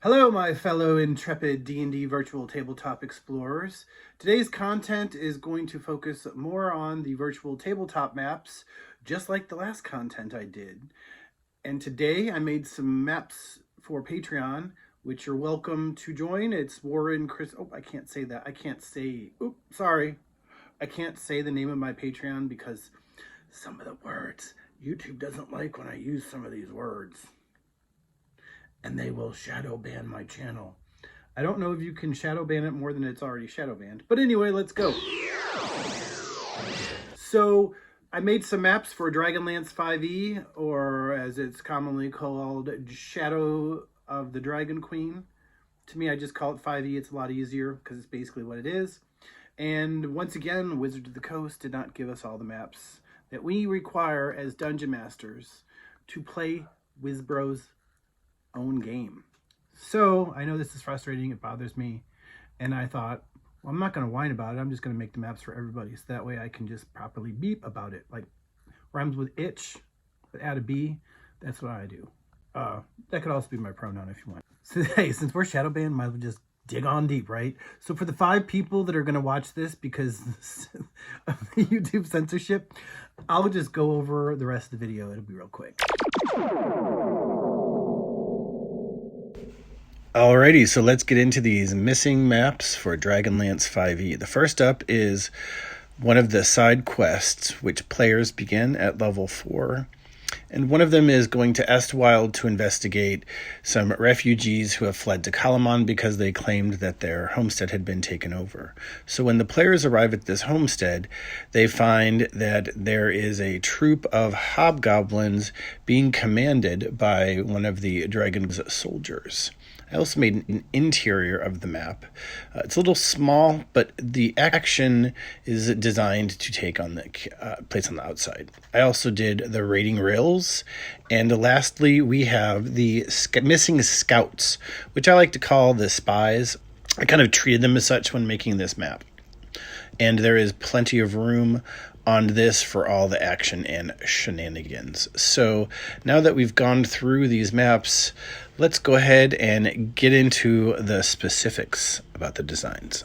Hello, my fellow intrepid D&D virtual tabletop explorers. Today's content is going to focus more on the virtual tabletop maps, just like the last content I did. And today I made some maps for Patreon, which you're welcome to join. It's Warren, Chris. Oh, I can't say that. I can't say the name of my Patreon because some of the words, YouTube doesn't like when I use some of these words. And they will shadow ban my channel. I don't know if you can shadow ban it more than it's already shadow banned. But anyway, let's go. So I made some maps for Dragonlance 5e, or as it's commonly called, Shadow of the Dragon Queen. To me, I just call it 5e. It's a lot easier because it's basically what it is. And once again, Wizards of the Coast did not give us all the maps that we require as Dungeon Masters to play Wizbro's own game. So I know this is frustrating, it bothers me, and I thought, well, I'm not going to whine about it, I'm just going to make the maps for everybody, so that way I can just properly beep about it. Like rhymes with itch, but add a B. That's what I do. That could also be my pronoun if you want. So hey, since we're shadow banned, might as well just dig on deep, right? So for the 5 people that are going to watch this because of the YouTube censorship, I'll just go over the rest of the video. It'll be real quick. Alrighty, so let's get into these missing maps for Dragonlance 5e. The first up is one of the side quests, which players begin at level 4. And one of them is going to Estwild to investigate some refugees who have fled to Kalamon because they claimed that their homestead had been taken over. So when the players arrive at this homestead, they find that there is a troop of hobgoblins being commanded by one of the dragon's soldiers. I also made an interior of the map. It's a little small, but the action is designed to take on the place on the outside. I also did the raiding rails, and lastly, we have the missing scouts, which I like to call the spies. I kind of treated them as such when making this map, and there is plenty of room on this for all the action and shenanigans. So now that we've gone through these maps, let's go ahead and get into the specifics about the designs.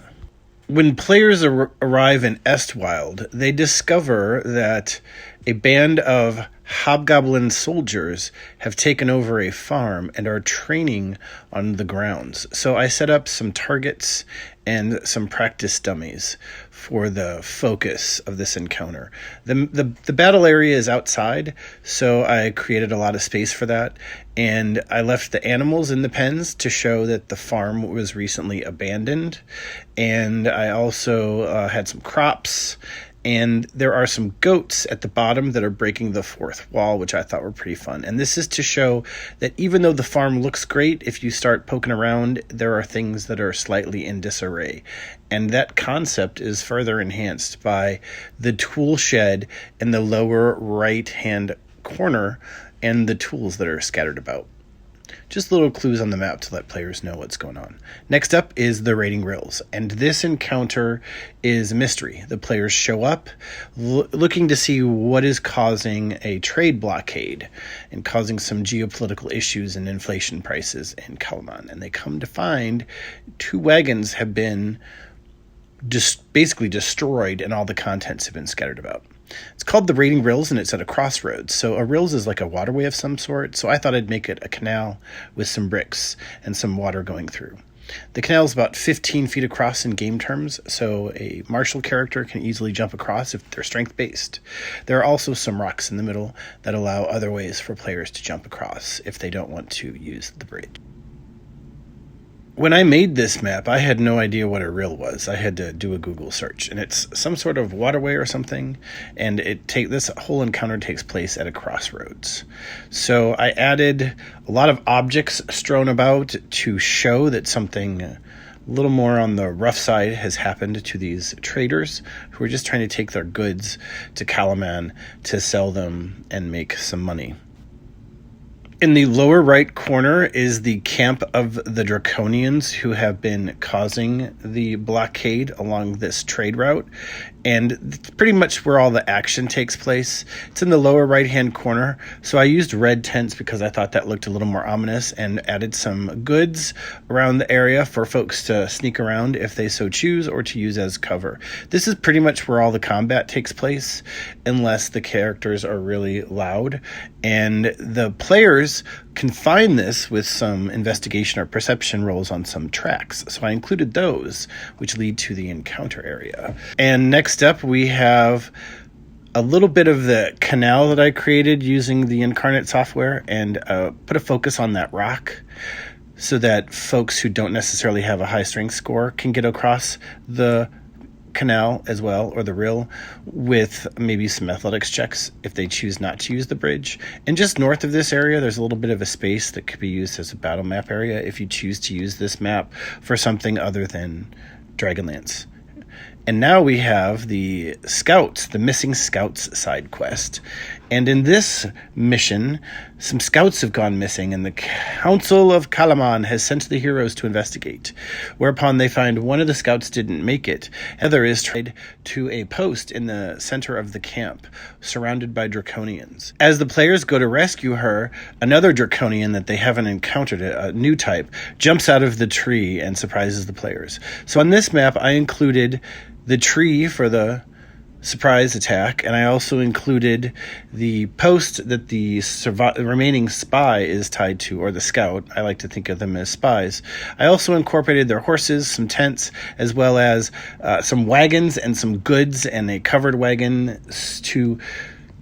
When players arrive in Estwild, they discover that a band of hobgoblin soldiers have taken over a farm and are training on the grounds. So I set up some targets and some practice dummies for the focus of this encounter. The battle area is outside, so I created a lot of space for that, and I left the animals in the pens to show that the farm was recently abandoned, and I also had some crops, and there are some goats at the bottom that are breaking the fourth wall, which I thought were pretty fun. And this is to show that even though the farm looks great, if you start poking around, there are things that are slightly in disarray. And that concept is further enhanced by the tool shed in the lower right-hand corner and the tools that are scattered about. Just little clues on the map to let players know what's going on. Next up is the raiding rails, and this encounter is mystery. The players show up looking to see what is causing a trade blockade and causing some geopolitical issues and inflation prices in Kalamon. And they come to find 2 wagons have been basically destroyed and all the contents have been scattered about. It's called the raiding rills, and it's at a crossroads. So a rills is like a waterway of some sort. So I thought I'd make it a canal with some bricks and some water going through. The canal is about 15 feet across in game terms, so a martial character can easily jump across if they're strength-based. There are also some rocks in the middle that allow other ways for players to jump across if they don't want to use the bridge. When I made this map, I had no idea what a rill was. I had to do a Google search, and it's some sort of waterway or something, and this whole encounter takes place at a crossroads. So I added a lot of objects strewn about to show that something a little more on the rough side has happened to these traders who are just trying to take their goods to Kalamon to sell them and make some money. In the lower right corner is the camp of the Draconians who have been causing the blockade along this trade route. and it's pretty much where all the action takes place. It's in the lower right-hand corner, so I used red tents because I thought that looked a little more ominous, and added some goods around the area for folks to sneak around if they so choose, or to use as cover. This is pretty much where all the combat takes place, unless the characters are really loud, and the players can find this with some investigation or perception rolls on some tracks. So I included those, which lead to the encounter area. And next up, we have a little bit of the canal that I created using the Incarnate software, and put a focus on that rock so that folks who don't necessarily have a high strength score can get across the canal as well, or the rill, with maybe some athletics checks if they choose not to use the bridge. And just north of this area, there's a little bit of a space that could be used as a battle map area if you choose to use this map for something other than Dragonlance. And now we have the Scouts, the Missing Scouts side quest. And in this mission, some scouts have gone missing, and the Council of Kalaman has sent the heroes to investigate. Whereupon they find one of the scouts didn't make it. Heather is tied to a post in the center of the camp, surrounded by Draconians. As the players go to rescue her, another Draconian that they haven't encountered, a new type, jumps out of the tree and surprises the players. So on this map, I included the tree for the surprise attack, and I also included the post that the remaining spy is tied to, or the scout. I like to think of them as spies. I also incorporated their horses, some tents, as well as some wagons and some goods, and a covered wagon to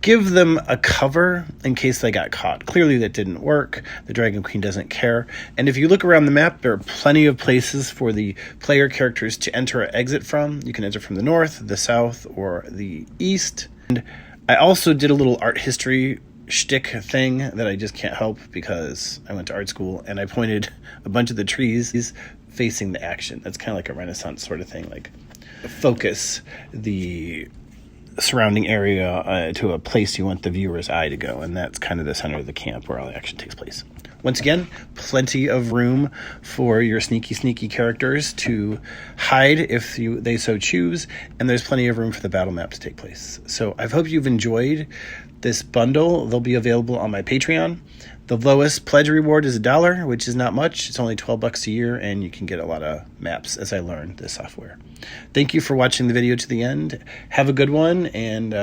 give them a cover in case they got caught. Clearly that didn't work. The Dragon Queen doesn't care. And if you look around the map, there are plenty of places for the player characters to enter or exit from. You can enter from the north, the south, or the east. And I also did a little art history shtick thing that I just can't help because I went to art school, and I pointed a bunch of the trees facing the action. That's kind of like a Renaissance sort of thing, like focus the surrounding area to a place you want the viewer's eye to go, and that's kind of the center of the camp where all the action takes place. Once again, plenty of room for your sneaky characters to hide if they so choose, and there's plenty of room for the battle map to take place. So I hope you've enjoyed this bundle. They'll be available on my Patreon. The lowest pledge reward is $1, which is not much. It's only $12 a year, and you can get a lot of maps as I learn this software. Thank you for watching the video to the end. Have a good one, and